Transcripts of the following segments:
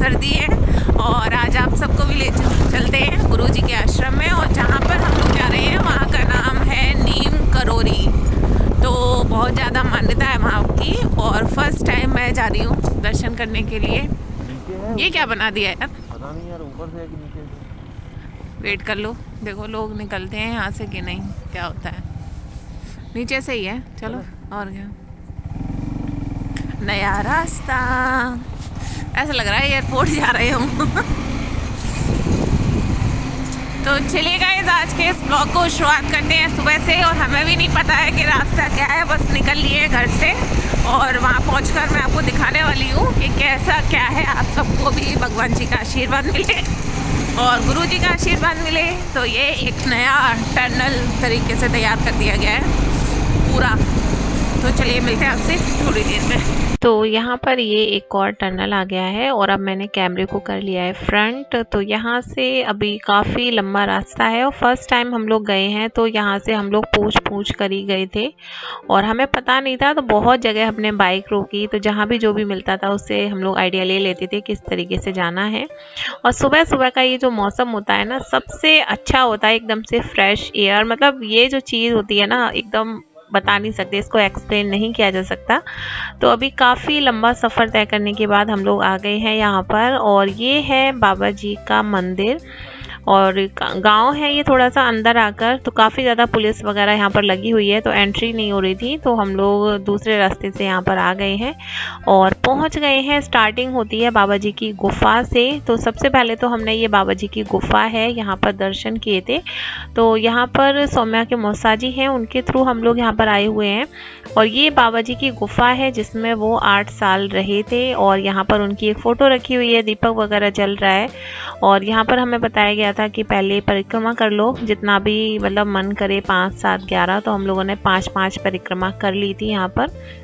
सर्दी है और आज आप सबको भी ले चलते हैं गुरुजी के आश्रम में। और जहाँ पर हम लोग जा रहे हैं वहाँ का नाम है नीम करोली। तो बहुत ज़्यादा मान्यता है वहाँ की और फर्स्ट टाइम मैं जा रही हूँ दर्शन करने के लिए। ये क्या बना दिया है यार? पता नहीं यार, ऊपर से है कि नीचे से। वेट कर लो, देखो लोग निकलते हैं यहाँ से कि नहीं, क्या होता है। नीचे से ही है, चलो और क्या। नया रास्ता, ऐसा लग रहा है एयरपोर्ट जा रहे हूँ। तो चलिए गाइस, आज के इस ब्लॉग को शुरुआत करते हैं सुबह से। और हमें भी नहीं पता है कि रास्ता क्या है, बस निकल लिए घर से और वहाँ पहुँचकर मैं आपको दिखाने वाली हूँ कि कैसा क्या है। आप सबको भी भगवान जी का आशीर्वाद मिले और गुरु जी का आशीर्वाद मिले। तो ये एक नया टनल तरीके से तैयार कर दिया गया है पूरा। तो चलिए मिलते हैं आपसे थोड़ी देर में। तो यहाँ पर ये एक और टनल आ गया है और अब मैंने कैमरे को कर लिया है फ्रंट। तो यहाँ से अभी काफ़ी लंबा रास्ता है और फर्स्ट टाइम हम लोग गए हैं, तो यहाँ से हम लोग पूछ कर ही गए थे और हमें पता नहीं था। तो बहुत जगह हमने बाइक रोकी, तो जहाँ भी जो भी मिलता था उससे हम लोग आइडिया ले लेते थे किस तरीके से जाना है। और सुबह सुबह का ये जो मौसम होता है ना, सबसे अच्छा होता है, एकदम से फ्रेश एयर। मतलब ये जो चीज़ होती है ना, एकदम बता नहीं सकते, इसको एक्सप्लेन नहीं किया जा सकता। तो अभी काफ़ी लंबा सफ़र तय करने के बाद हम लोग आ गए हैं यहाँ पर। और ये है बाबा जी का मंदिर और गांव है ये थोड़ा सा अंदर आकर। तो काफ़ी ज़्यादा पुलिस वगैरह यहाँ पर लगी हुई है, तो एंट्री नहीं हो रही थी। तो हम लोग दूसरे रास्ते से यहाँ पर आ गए हैं और पहुँच गए हैं। स्टार्टिंग होती है बाबा जी की गुफा से। तो सबसे पहले तो हमने ये बाबा जी की गुफा है यहाँ पर दर्शन किए थे। तो यहाँ पर सौम्या के मौसा जी हैं, उनके थ्रू हम लोग यहाँ पर आए हुए हैं। और ये बाबा जी की गुफा है जिसमें वो 8 साल रहे थे और यहाँ पर उनकी एक फ़ोटो रखी हुई है, दीपक वगैरह जल रहा है। और यहाँ पर हमें बताया गया था कि पहले परिक्रमा कर लो, जितना भी मतलब मन करे, 5, 7, 11। तो हम लोगों ने 5 परिक्रमा कर ली थी यहाँ पर।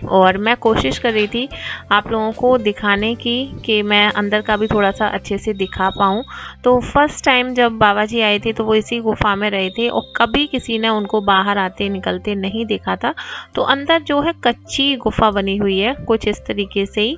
और मैं कोशिश कर रही थी आप लोगों को दिखाने की कि मैं अंदर का भी थोड़ा सा अच्छे से दिखा पाऊँ। तो फर्स्ट टाइम जब बाबा जी आए थे तो वो इसी गुफा में रहे थे और कभी किसी ने उनको बाहर आते निकलते नहीं देखा था। तो अंदर जो है कच्ची गुफा बनी हुई है कुछ इस तरीके से ही।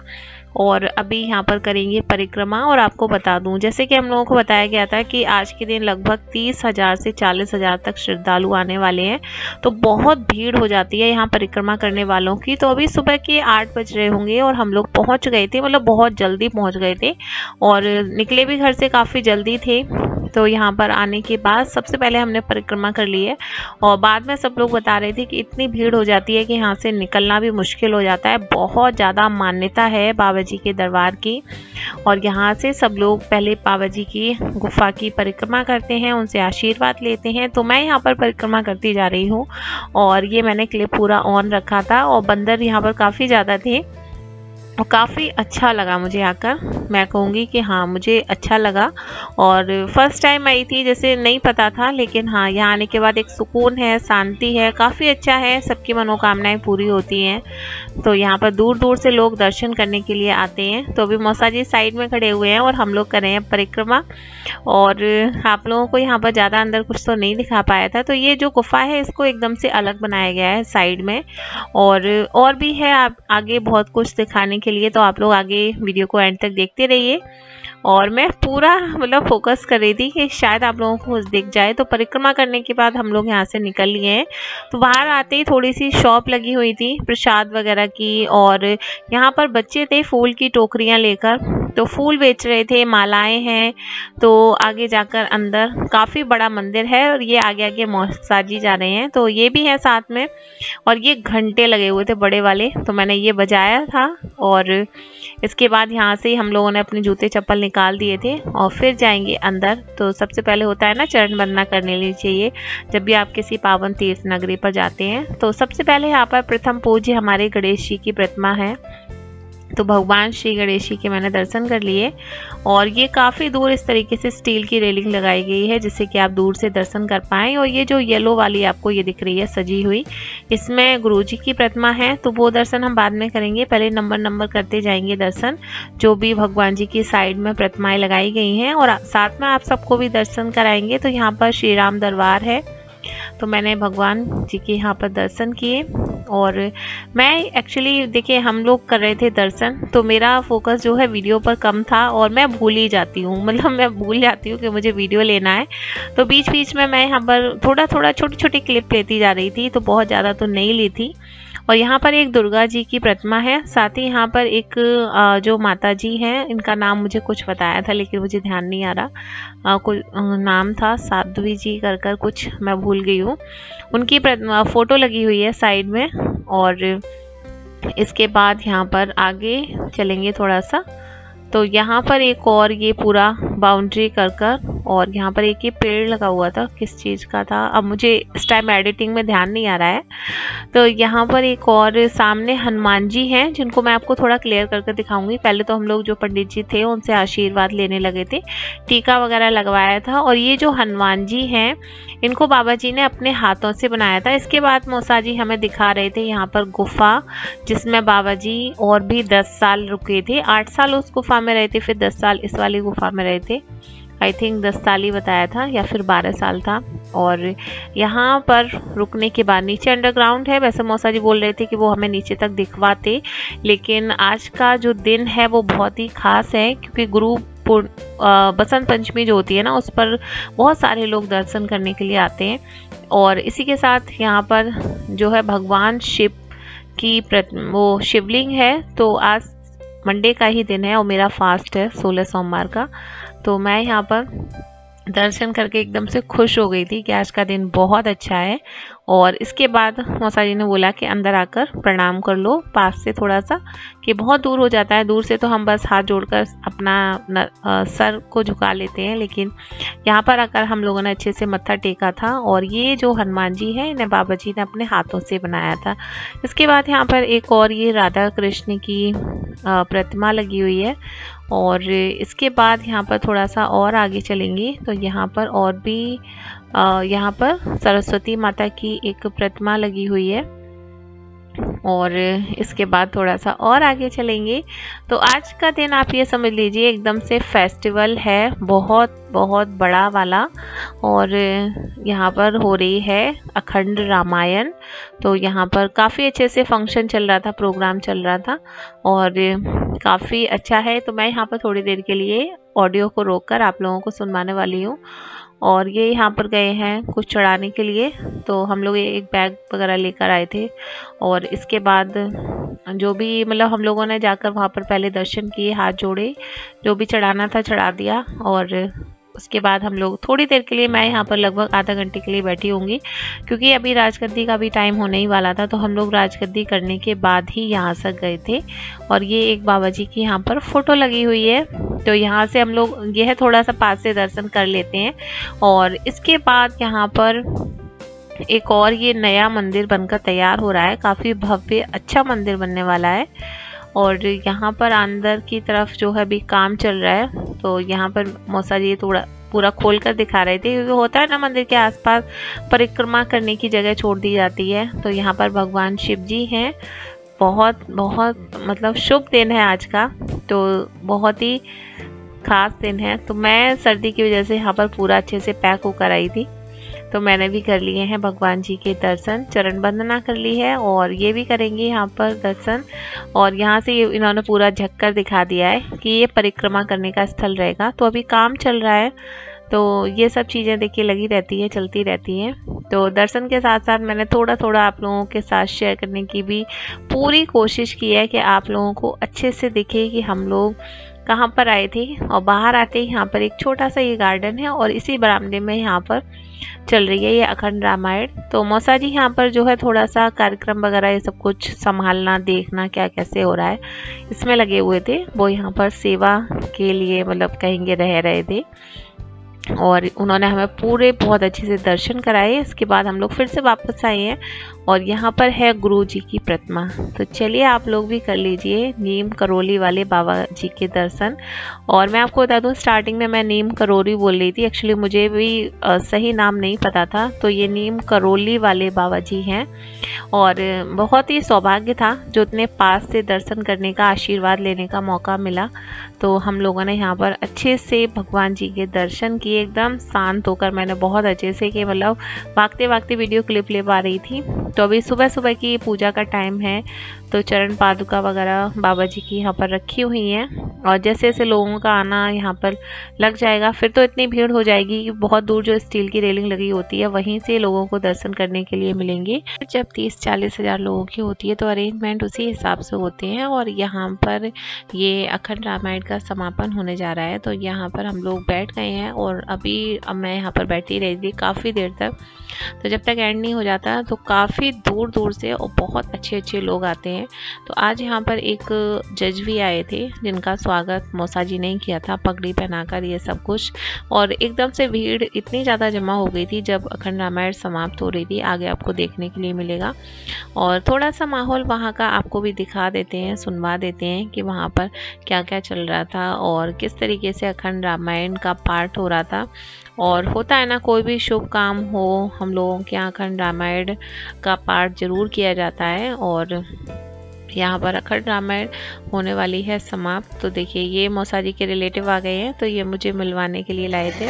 और अभी यहाँ पर करेंगे परिक्रमा। और आपको बता दूं, जैसे कि हम लोगों को बताया गया था कि आज के दिन लगभग 30,000 से 40,000 तक श्रद्धालु आने वाले हैं। तो बहुत भीड़ हो जाती है यहाँ परिक्रमा करने वालों की। तो अभी सुबह के 8 बज रहे होंगे और हम लोग पहुँच गए थे, मतलब बहुत जल्दी पहुँच गए थे और निकले भी घर से काफ़ी जल्दी थे। तो यहाँ पर आने के बाद सबसे पहले हमने परिक्रमा कर ली है और बाद में सब लोग बता रहे थे कि इतनी भीड़ हो जाती है कि यहाँ से निकलना भी मुश्किल हो जाता है। बहुत ज़्यादा मान्यता है बाबा जी के दरबार की। और यहाँ से सब लोग पहले बाबा जी की गुफा की परिक्रमा करते हैं, उनसे आशीर्वाद लेते हैं। तो मैं यहाँ पर परिक्रमा करती जा रही हूँ और ये मैंने क्लिप पूरा ऑन रखा था और बंदर यहाँ पर काफ़ी ज़्यादा थे और काफ़ी अच्छा लगा मुझे आकर। मैं कहूँगी कि हाँ, मुझे अच्छा लगा। और फर्स्ट टाइम आई थी, जैसे नहीं पता था, लेकिन हाँ यहाँ आने के बाद एक सुकून है, शांति है, काफ़ी अच्छा है। सबकी मनोकामनाएं पूरी होती हैं। तो यहाँ पर दूर दूर से लोग दर्शन करने के लिए आते हैं। तो अभी मौसा जी साइड में खड़े हुए हैं और हम लोग कर रहे हैं परिक्रमा। और आप लोगों को यहाँ पर ज़्यादा अंदर कुछ तो नहीं दिखा पाया था। तो ये जो गुफा है इसको एकदम से अलग बनाया गया है साइड में। और भी है आप आगे बहुत कुछ दिखाने के लिए, तो आप लोग आगे वीडियो को एंड तक देखते रहिए। और मैं पूरा मतलब फोकस कर रही थी कि शायद आप लोगों को दिख जाए। तो परिक्रमा करने के बाद हम लोग यहाँ से निकल लिए हैं। तो बाहर आते ही थोड़ी सी शॉप लगी हुई थी प्रसाद वगैरह की और यहाँ पर बच्चे थे फूल की टोकरियाँ लेकर, तो फूल बेच रहे थे, मालाएं हैं। तो आगे जाकर अंदर काफ़ी बड़ा मंदिर है और ये आगे आगे मौसा जी जा रहे हैं, तो ये भी है साथ में। और ये घंटे लगे हुए थे बड़े वाले, तो मैंने ये बजाया था। और इसके बाद यहाँ से हम लोगों ने अपने जूते चप्पल निकाल दिए थे और फिर जाएंगे अंदर। तो सबसे पहले होता है ना, चरण वंदना करने लिए चाहिए जब भी आप किसी पावन तीर्थ नगरी पर जाते हैं। तो सबसे पहले यहाँ पर प्रथम पूज्य हमारे गणेश जी की प्रतिमा है। तो भगवान श्री गणेश जी के मैंने दर्शन कर लिए। और ये काफ़ी दूर इस तरीके से स्टील की रेलिंग लगाई गई है जिससे कि आप दूर से दर्शन कर पाएँ। और ये जो येलो वाली आपको ये दिख रही है सजी हुई, इसमें गुरुजी की प्रतिमा है। तो वो दर्शन हम बाद में करेंगे, पहले नंबर करते जाएंगे दर्शन, जो भी भगवान जी की साइड में प्रतिमाएं लगाई गई हैं। और साथ में आप सबको भी दर्शन कराएंगे। तो यहाँ पर श्री राम दरबार है, तो मैंने भगवान जी के यहाँ पर दर्शन किए। और मैं एक्चुअली देखिए हम लोग कर रहे थे दर्शन, तो मेरा फोकस जो है वीडियो पर कम था और मैं भूल ही जाती हूँ, मतलब मैं भूल जाती हूँ कि मुझे वीडियो लेना है। तो बीच बीच में मैं यहाँ पर थोड़ा थोड़ा छोटी छोटी क्लिप लेती जा रही थी, तो बहुत ज़्यादा तो नहीं ली थी। और यहाँ पर एक दुर्गा जी की प्रतिमा है, साथ ही यहाँ पर एक जो माता जी हैं, इनका नाम मुझे कुछ बताया था लेकिन मुझे ध्यान नहीं आ रहा, कोई नाम था साध्वी जी कर कुछ, मैं भूल गई हूँ। उनकी फोटो लगी हुई है साइड में। और इसके बाद यहाँ पर आगे चलेंगे थोड़ा सा, तो यहाँ पर एक और ये पूरा बाउंड्री कर और यहाँ पर एक ये पेड़ लगा हुआ था, किस चीज़ का था अब मुझे इस टाइम एडिटिंग में ध्यान नहीं आ रहा है। तो यहाँ पर एक और सामने हनुमान जी हैं, जिनको मैं आपको थोड़ा क्लियर करके दिखाऊंगी। पहले तो हम लोग जो पंडित जी थे उनसे आशीर्वाद लेने लगे थे, टीका वगैरह लगवाया था। और ये जो हनुमान जी हैं, इनको बाबा जी ने अपने हाथों से बनाया था। इसके बाद मौसा जी हमें दिखा रहे थे यहाँ पर गुफा, जिसमें बाबा जी और भी 10 साल रुके थे। 8 साल उस गुफा में रहे थे, फिर 10 साल इस वाली गुफा में रहे थे। आई थिंक 10 साल ही बताया था या फिर 12 साल था। और यहाँ पर रुकने के बाद नीचे अंडरग्राउंड है। वैसे मौसा जी बोल रहे थे कि वो हमें नीचे तक दिखवाते, लेकिन आज का जो दिन है वो बहुत ही खास है, क्योंकि गुरु बसंत पंचमी जो होती है ना, उस पर बहुत सारे लोग दर्शन करने के लिए आते हैं। और इसी के साथ यहाँ पर जो है भगवान शिव की वो शिवलिंग है। तो आज मंडे का ही दिन है और मेरा फास्ट है 16 सोमवार का। तो मैं यहाँ पर दर्शन करके एकदम से खुश हो गई थी कि आज का दिन बहुत अच्छा है। और इसके बाद मौसा जी ने बोला कि अंदर आकर प्रणाम कर लो पास से थोड़ा सा, कि बहुत दूर हो जाता है। दूर से तो हम बस हाथ जोड़कर अपना सर को झुका लेते हैं, लेकिन यहाँ पर आकर हम लोगों ने अच्छे से मत्था टेका था। और ये जो हनुमान जी हैं, इन्हें बाबा जी ने अपने हाथों से बनाया था। इसके बाद यहाँ पर एक और ये राधा कृष्ण की प्रतिमा लगी हुई है। और इसके बाद यहाँ पर थोड़ा सा और आगे चलेंगे तो यहाँ पर और भी यहाँ पर सरस्वती माता की एक प्रतिमा लगी हुई है। और इसके बाद थोड़ा सा और आगे चलेंगे तो आज का दिन आप ये समझ लीजिए एकदम से फेस्टिवल है, बहुत बहुत बड़ा वाला। और यहाँ पर हो रही है अखंड रामायण। तो यहाँ पर काफ़ी अच्छे से फंक्शन चल रहा था, प्रोग्राम चल रहा था और काफ़ी अच्छा है। तो मैं यहाँ पर थोड़ी देर के लिए ऑडियो को रोककर आप लोगों को सुनवाने वाली हूँ। और ये यहाँ पर गए हैं कुछ चढ़ाने के लिए, तो हम लोग एक बैग वगैरह लेकर आए थे। और इसके बाद जो भी मतलब हम लोगों ने जाकर वहाँ पर पहले दर्शन किए, हाथ जोड़े, जो भी चढ़ाना था चढ़ा दिया। और उसके बाद हम लोग थोड़ी देर के लिए, मैं यहाँ पर लगभग आधा घंटे के लिए बैठी होंगी, क्योंकि अभी राजगद्दी का भी टाइम होने ही वाला था। तो हम लोग राजगद्दी करने के बाद ही यहाँ से गए थे। और ये एक बाबा जी की यहाँ पर फोटो लगी हुई है, तो यहाँ से हम लोग यह थोड़ा सा पास से दर्शन कर लेते हैं। और इसके बाद यहाँ पर एक और ये नया मंदिर बनकर तैयार हो रहा है, काफ़ी भव्य अच्छा मंदिर बनने वाला है। और यहाँ पर अंदर की तरफ जो है अभी काम चल रहा है, तो यहाँ पर मौसा जी थोड़ा पूरा खोल कर दिखा रहे थे, क्योंकि होता है ना मंदिर के आसपास परिक्रमा करने की जगह छोड़ दी जाती है। तो यहाँ पर भगवान शिव जी हैं। बहुत बहुत मतलब शुभ दिन है आज का, तो बहुत ही खास दिन है। तो मैं सर्दी की वजह से यहाँ पर पूरा अच्छे से पैक होकर आई थी, तो मैंने भी कर लिए हैं भगवान जी के दर्शन, चरण वंदना कर ली है और ये भी करेंगे यहाँ पर दर्शन। और यहाँ से इन्होंने पूरा झक्कर दिखा दिया है कि ये परिक्रमा करने का स्थल रहेगा। तो अभी काम चल रहा है, तो ये सब चीज़ें देखिए लगी रहती है, चलती रहती हैं। तो दर्शन के साथ साथ मैंने थोड़ा थोड़ा आप लोगों के साथ शेयर करने की भी पूरी कोशिश की है कि आप लोगों को अच्छे से दिखे कि हम लोग कहाँ पर आए थे। और बाहर आते ही यहाँ पर एक छोटा सा ये गार्डन है और इसी बरामदे में यहाँ पर चल रही है ये अखंड रामायण। तो मौसा जी यहाँ पर जो है थोड़ा सा कार्यक्रम वगैरह ये सब कुछ संभालना, देखना क्या कैसे हो रहा है, इसमें लगे हुए थे। वो यहाँ पर सेवा के लिए मतलब कहेंगे रह रहे थे और उन्होंने हमें पूरे बहुत अच्छे से दर्शन कराए। इसके बाद हम लोग फिर से वापस आए हैं और यहाँ पर है गुरु जी की प्रतिमा। तो चलिए आप लोग भी कर लीजिए नीम करोली वाले बाबा जी के दर्शन। और मैं आपको बता दूं, स्टार्टिंग में मैं नीम करोली बोल रही थी, एक्चुअली मुझे भी सही नाम नहीं पता था। तो ये नीम करोली वाले बाबा जी हैं और बहुत ही सौभाग्य था जो इतने पास से दर्शन करने का, आशीर्वाद लेने का मौका मिला। तो हम लोगों ने यहाँ पर अच्छे से भगवान जी के दर्शन किए, एकदम शांत होकर। मैंने बहुत अच्छे से कि मतलब भागते भागते वीडियो क्लिप ले पा रही थी। तो अभी सुबह सुबह की पूजा का टाइम है, तो चरण पादुका वगैरह बाबा जी की यहाँ पर रखी हुई हैं। और जैसे जैसे लोगों का आना यहाँ पर लग जाएगा, फिर तो इतनी भीड़ हो जाएगी कि बहुत दूर जो स्टील की रेलिंग लगी होती है वहीं से लोगों को दर्शन करने के लिए मिलेंगी। जब 30-40 हज़ार लोगों की होती है तो अरेंजमेंट उसी हिसाब से होते हैं। और यहाँ पर ये अखंड रामायण का समापन होने जा रहा है, तो यहाँ पर हम लोग बैठ गए हैं और अब मैं यहाँ पर बैठी रही थी काफ़ी देर तक। तो जब तक एंड नहीं हो जाता तो काफ़ी दूर दूर से और बहुत अच्छे अच्छे लोग आते हैं। तो आज यहाँ पर एक जज भी आए थे जिनका स्वागत मौसा जी ने किया था, पगड़ी पहनाकर ये सब कुछ। और एकदम से भीड़ इतनी ज़्यादा जमा हो गई थी जब अखंड रामायण समाप्त हो रही थी। आगे आपको देखने के लिए मिलेगा और थोड़ा सा माहौल वहाँ का आपको भी दिखा देते हैं, सुनवा देते हैं कि वहाँ पर क्या क्या चल रहा था और किस तरीके से अखंड रामायण का पाठ हो रहा था। और होता है ना, कोई भी शुभ काम हो हम लोगों के यहाँ अखंड रामायण का पाठ जरूर किया जाता है। और यहाँ पर अखंड रामायण होने वाली है समाप्त। तो देखिए ये मौसा जी के रिलेटिव आ गए हैं, तो ये मुझे मिलवाने के लिए लाए थे।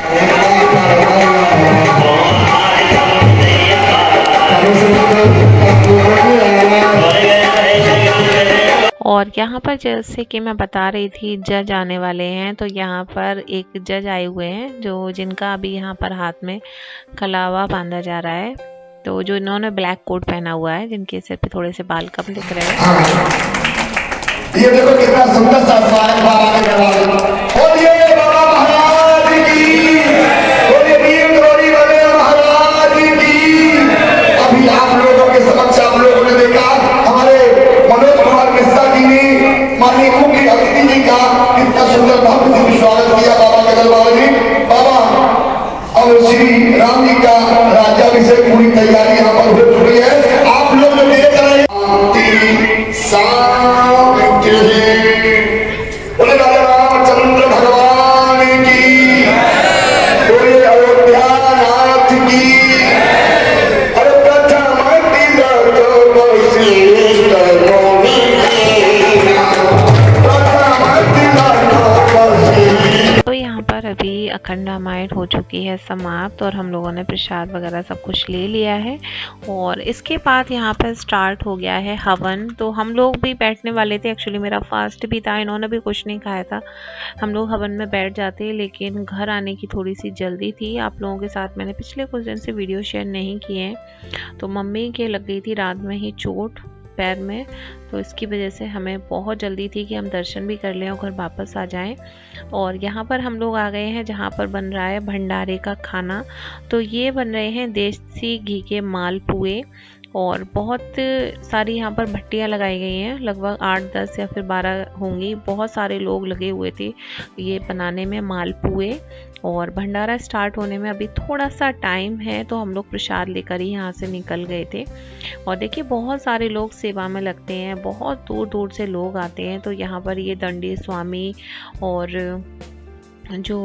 और यहाँ पर जैसे कि मैं बता रही थी जज आने वाले हैं, तो यहाँ पर एक जज आए हुए हैं जो जिनका अभी यहाँ पर हाथ में कलावा बांधा जा रहा है। तो जो इन्होंने ब्लैक कोट पहना हुआ है, जिनके सिर पे थोड़े से बाल कम दिख रहे हैं। ये देखो कितना सुंदर सा स्वागत बाबा ने करवाया। और ये बाबा महाराज की, और ये वीर द्रोणी बने महाराज की। अभी आप लोगों के समक्ष आप लोगों ने देखा हमारे मनोज कुमार मिश्रा जी ने माननीय मुख्य अतिथि जी का कितना सुंदर भव्य से स्वागत किया बाबा नगरवाल जी। बाबा और श्री राम जी का राज्याभिषेक पूरी तैयारी यहाँ पर हो चुकी है। आप लोग जो देख रहे हैं बोले राजा रामचंद्र भगवान की, बोले अयोध्या नाथ की। अरे तो यहाँ पर अभी अखंड रामायण हो चुकी है समाप्त और हम लोगों ने प्रसाद वगैरह सब कुछ ले लिया है। और इसके बाद यहाँ पर स्टार्ट हो गया है हवन। तो हम लोग भी बैठने वाले थे, एक्चुअली मेरा फास्ट भी था, इन्होंने भी कुछ नहीं खाया था। हम लोग हवन में बैठ जाते, लेकिन घर आने की थोड़ी सी जल्दी थी। आप लोगों के साथ मैंने पिछले कुछ दिन से वीडियो शेयर नहीं किए हैं। तो मम्मी के लग गई थी रात में ही चोट पैर में, तो इसकी वजह से हमें बहुत जल्दी थी कि हम दर्शन भी कर लें और घर वापस आ जाएं। और यहाँ पर हम लोग आ गए हैं जहाँ पर बन रहा है भंडारे का खाना। तो ये बन रहे हैं देसी घी के मालपुए और बहुत सारी यहाँ पर भट्टियाँ लगाई गई हैं, लगभग 8-10 या फिर 12 होंगी। बहुत सारे लोग लगे हुए थे ये बनाने में मालपुए। और भंडारा स्टार्ट होने में अभी थोड़ा सा टाइम है, तो हम लोग प्रसाद लेकर ही यहाँ से निकल गए थे। और देखिए बहुत सारे लोग सेवा में लगते हैं, बहुत दूर दूर से लोग आते हैं। तो यहाँ पर ये दंडी स्वामी और जो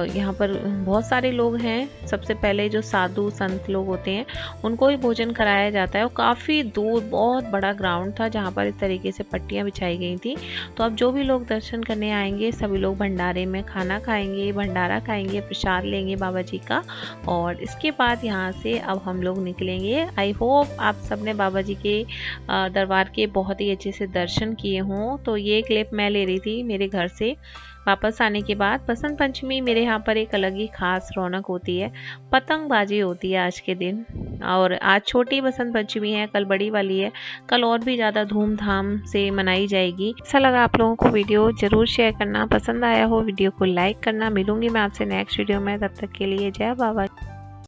यहाँ पर बहुत सारे लोग हैं, सबसे पहले जो साधु संत लोग होते हैं उनको ही भोजन कराया जाता है। और काफ़ी दूर बहुत बड़ा ग्राउंड था जहाँ पर इस तरीके से पट्टियाँ बिछाई गई थी। तो अब जो भी लोग दर्शन करने आएंगे सभी लोग भंडारे में खाना खाएंगे, भंडारा खाएंगे, प्रसाद लेंगे बाबा जी का। और इसके बाद यहाँ से अब हम लोग निकलेंगे। आई होप आप सब ने बाबा जी के दरबार के बहुत ही अच्छे से दर्शन किए हों। तो ये क्लिप मैं ले रही थी मेरे घर से वापस आने के बाद। बसंत पंचमी मेरे यहाँ पर एक अलग ही खास रौनक होती है, पतंगबाजी होती है आज के दिन। और आज छोटी बसंत पंचमी है, कल बड़ी वाली है, कल और भी ज़्यादा धूमधाम से मनाई जाएगी। अच्छा लगा आप लोगों को वीडियो जरूर शेयर करना, पसंद आया हो वीडियो को लाइक करना। मिलूंगी मैं आपसे नेक्स्ट वीडियो में, तब तक के लिए जय बाबा।